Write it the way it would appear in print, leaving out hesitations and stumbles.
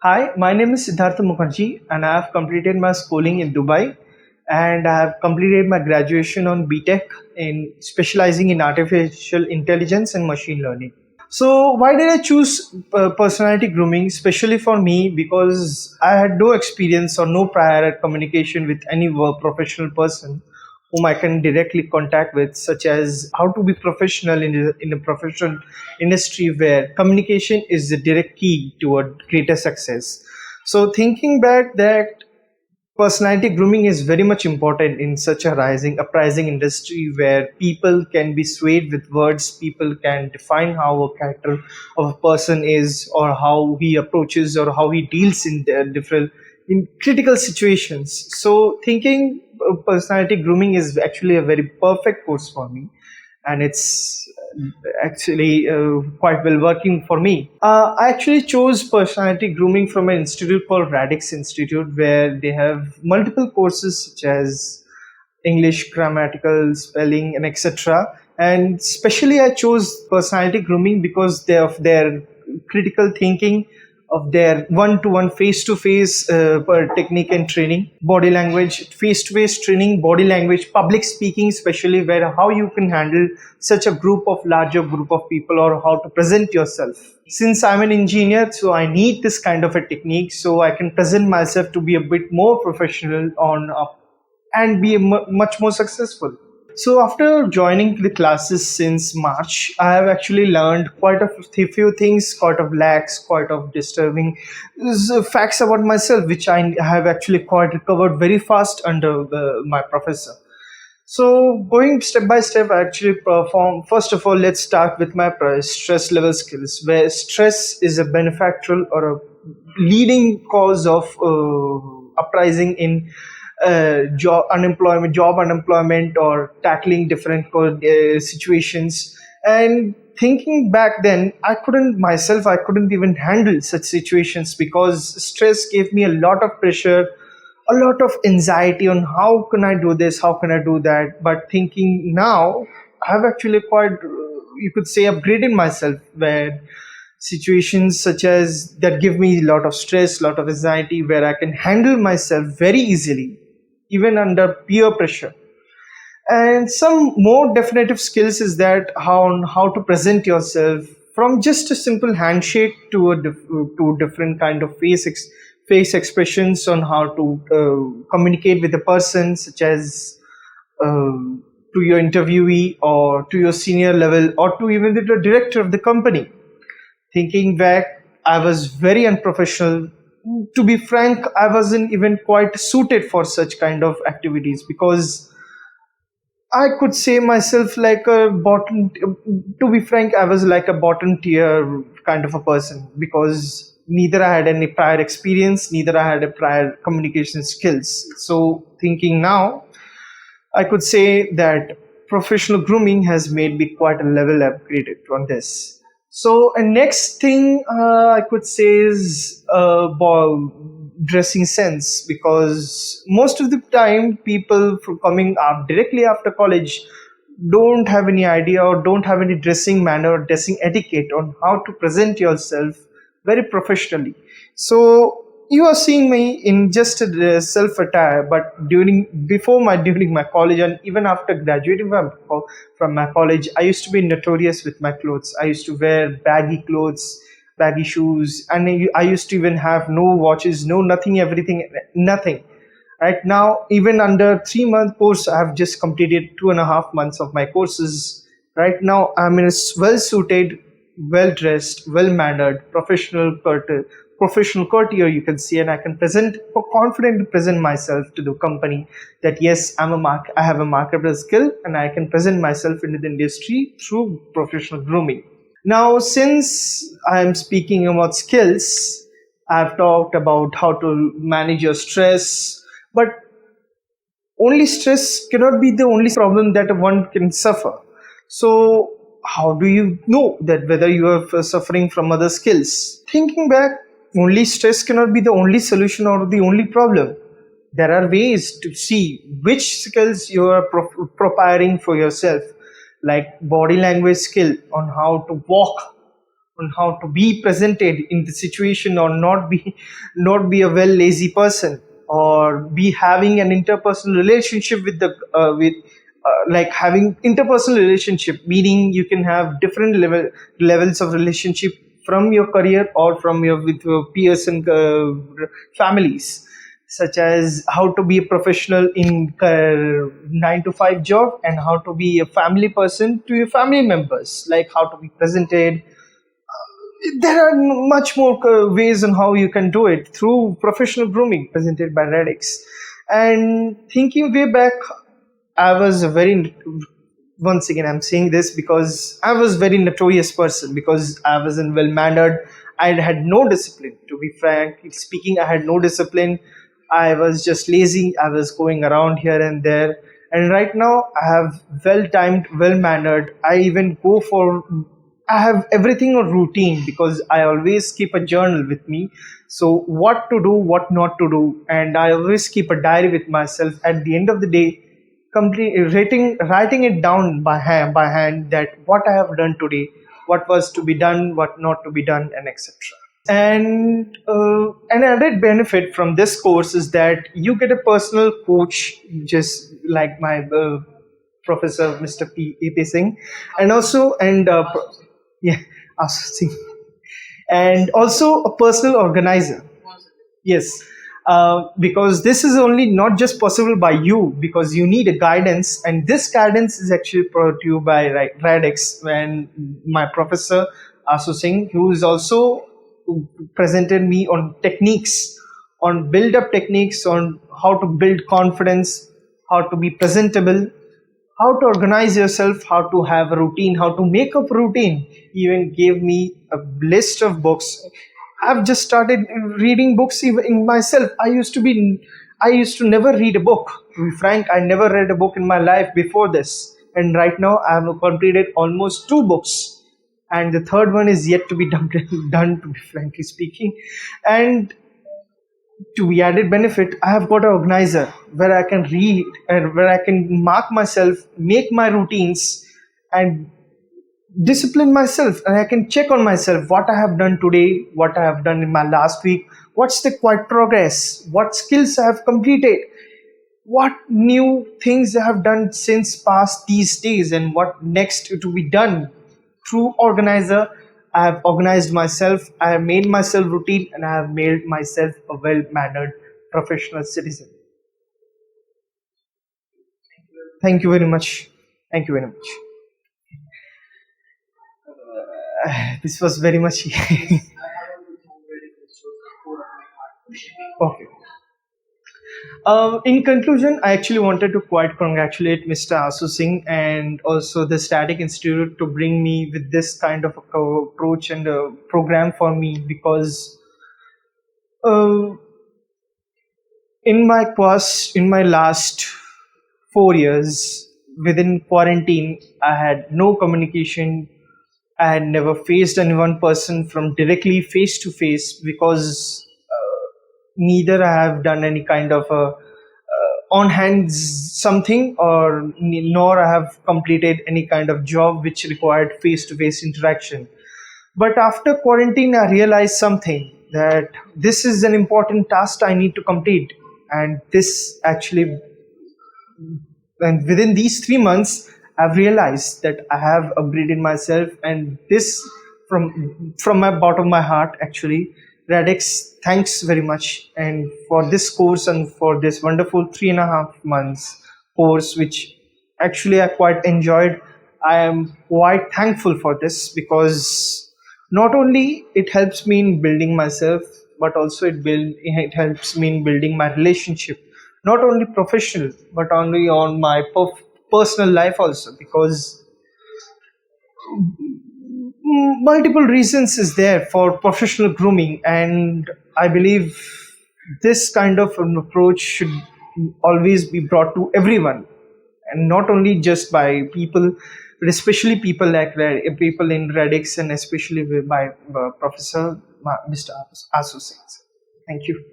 Hi, my name is Sidhhartha Mukherjee, and I have completed my schooling in Dubai, and I have completed my graduation on BTech in specializing in artificial intelligence and machine learning. So, why did I choose personality grooming, especially for me? Because I had no experience or no prior communication with any work professional person whom I can directly contact with, such as how to be professional in a professional industry where communication is the direct key toward greater success. So, thinking back that personality grooming is very much important in such a rising uprising industry where people can be swayed with words, people can define how a character of a person is, or how he approaches, or how he deals in the different in critical situations. So thinking personality grooming is actually a very perfect course for me, and it's actually quite well working for me. I actually chose personality grooming from an institute called Raddix Institute, where they have multiple courses such as English, grammatical, spelling, and etc. And especially, I chose personality grooming because of their critical thinking, of their one-to-one, face-to-face technique and training, body language, face-to-face training, body language, public speaking, especially where how you can handle such a larger group of people, or how to present yourself. Since I'm an engineer, so I need this kind of a technique so I can present myself to be a bit more professional and be much more successful. So after joining the classes since March, I have actually learned quite a few things, quite of lacks, quite of disturbing facts about myself, which I have actually quite recovered very fast under my professor. So going step by step, I actually perform. First of all, let's start with my stress level skills, where stress is a benefactor or a leading cause of uprising in job unemployment, or tackling different situations. And thinking back then, I couldn't even handle such situations because stress gave me a lot of pressure, a lot of anxiety on how can I do this, how can I do that. But thinking now, I've actually quite, you could say, upgraded myself, where situations such as that give me a lot of stress, lot of anxiety, where I can handle myself very easily, even under peer pressure. And some more definitive skills is that how to present yourself, from just a simple handshake to to different kind of face expressions, on how to communicate with a person, such as uh, to your interviewee, or to your senior level, or to even the director of the company. Thinking back, I was very unprofessional. To be frank, I wasn't even quite suited for such kind of activities, because I could say myself like a bottom. To be frank, I was like a bottom tier kind of a person, because neither I had any prior experience, neither I had a prior communication skills. So thinking now, I could say that professional grooming has made me quite a level upgraded on this. So, and next thing I could say is dressing sense, because most of the time people from coming up directly after college don't have any idea, or don't have any dressing manner or dressing etiquette on how to present yourself very professionally. So you are seeing me in just a self attire, but during my college, and even after graduating from my college, I used to be notorious with my clothes. I used to wear baggy clothes, baggy shoes, and I used to even have no watches, no nothing, everything, nothing. Right now, even under 3 month course, I have just completed 2.5 months of my courses. Right now, I'm in a well suited, well dressed, well mannered, professional courtier, you can see, and I can confidently present myself to the company that yes, I have a marketable skill, and I can present myself into the industry through professional grooming. Now, since I am speaking about skills, I've talked about how to manage your stress, but only stress cannot be the only problem that one can suffer. So, how do you know that whether you are suffering from other skills? Thinking back, only stress cannot be the only solution or the only problem. There are ways to see which skills you are preparing for yourself, like body language skill on how to walk, on how to be presented in the situation, or not be a well lazy person, or be having an interpersonal relationship with the with like having interpersonal relationship, meaning you can have different levels of relationship from your career or from your with your peers and families, such as how to be a professional in 9 to 5 job, and how to be a family person to your family members, like how to be presented. There are much more ways on how you can do it through professional grooming presented by Raddix. And thinking way back, I was a very, once again, I'm saying this because I was very notorious person, because I wasn't well mannered. I had no discipline. To be frank speaking, I had no discipline. I was just lazy. I was going around here and there. And right now, I have well timed, well mannered. I have everything on routine because I always keep a journal with me. So what to do, what not to do, and I always keep a diary with myself. At the end of the day, complete writing it down by hand, that what I have done today, what was to be done, what not to be done, and etc. And an added benefit from this course is that you get a personal coach, just like my professor, Mr. P.P. Singh, and also and yeah, Singh, and also a personal organizer. Yes, because this is only not just possible by you, because you need a guidance, and this guidance is actually brought to you by Raddix, and my professor Asu Singh, who is also presented me on techniques, on build up techniques, on how to build confidence, how to be presentable, how to organize yourself, how to have a routine, how to make up routine. He even gave me a list of books. I've just started reading books even in myself. I used to never read a book. To be frank, I never read a book in my life before this. And right now I have completed almost two books. And the third one is yet to be done, to be frankly speaking. And to be added benefit, I have got an organizer where I can read and where I can mark myself, make my routines, and discipline myself, and I can check on myself what I have done today, what I have done in my last week, what's the quiet progress, what skills I have completed, what new things I have done since past these days, and what next to be done. Through organizer, I have organized myself, I have made myself routine, and I have made myself a well-mannered professional citizen. Thank you very much. Thank you very much. This was very much. Okay. In conclusion, I actually wanted to quite congratulate Mr. Asu Singh and also the Static Institute to bring me with this kind of approach and a program for me, because uh, in my last 4 years within quarantine, I had no communication. I had never faced any one person from directly face to face, because neither I have done any kind of a on hands something, or nor I have completed any kind of job which required face to face interaction. But after quarantine, I realized something, that this is an important task I need to complete, and this actually, and within these 3 months, I've realized that I have upgraded myself, and this from my bottom of my heart, actually. Radix, thanks very much, and for this course and for this wonderful 3.5 months course, which actually I quite enjoyed. I am quite thankful for this, because not only it helps me in building myself, but also it helps me in building my relationship, not only professional but only on my personal life also, because multiple reasons is there for professional grooming, and I believe this kind of an approach should always be brought to everyone, and not only just by people, but especially people like people in Raddix, and especially by Professor Mr. Asu Singh. Thank you.